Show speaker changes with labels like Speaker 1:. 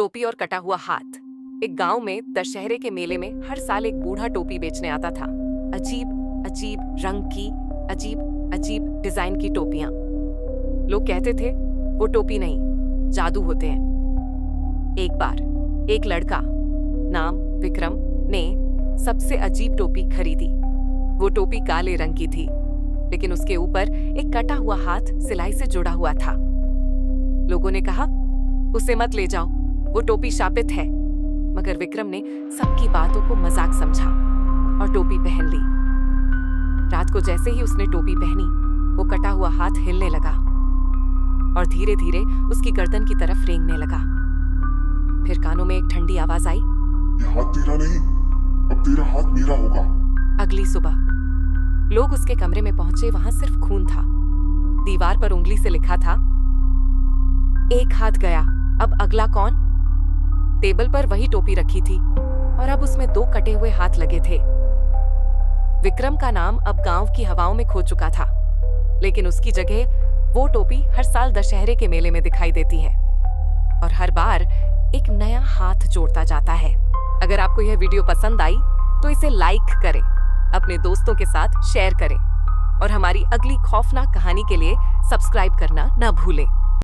Speaker 1: टोपी और कटा हुआ हाथ। एक गांव में दशहरे के मेले में हर साल एक बूढ़ा टोपी बेचने आता था। अजीब अजीब रंग की, अजीब अजीब डिजाइन की टोपियां। लोग कहते थे वो टोपी नहीं, जादू होते हैं। एक बार एक लड़का नाम विक्रम ने सबसे अजीब टोपी खरीदी। वो टोपी काले रंग की थी, लेकिन उसके ऊपर एक कटा हुआ हाथ सिलाई से जुड़ा हुआ था। लोगों ने कहा उसे मत ले जाओ, वो टोपी शापित है। मगर विक्रम ने सबकी बातों को मजाक समझा और टोपी पहन ली। रात को जैसे ही उसने टोपी पहनी, वो कटा हुआ हाथ हिलने लगा और धीरे धीरे उसकी गर्दन की तरफ रेंगने लगा। फिर कानों में एक ठंडी आवाज आई,
Speaker 2: ये हाथ तेरा नहीं, अब तेरा हाथ मेरा होगा।
Speaker 1: अगली सुबह लोग उसके कमरे में पहुंचे। वहां सिर्फ खून था। दीवार पर उंगली से लिखा था, एक हाथ गया, अब अगला कौन। टेबल पर वही टोपी रखी थी और अब उसमें 2 कटे हुए हाथ लगे थे। विक्रम का नाम अब गांव की हवाओं में खो चुका था, लेकिन उसकी जगह वो टोपी हर साल दशहरे के मेले में दिखाई देती है और हर बार एक नया हाथ जोड़ता जाता है। अगर आपको यह वीडियो पसंद आई तो इसे लाइक करें, अपने दोस्तों के साथ शेयर करें और हमारी अगली खौफनाक कहानी के लिए सब्सक्राइब करना ना भूलें।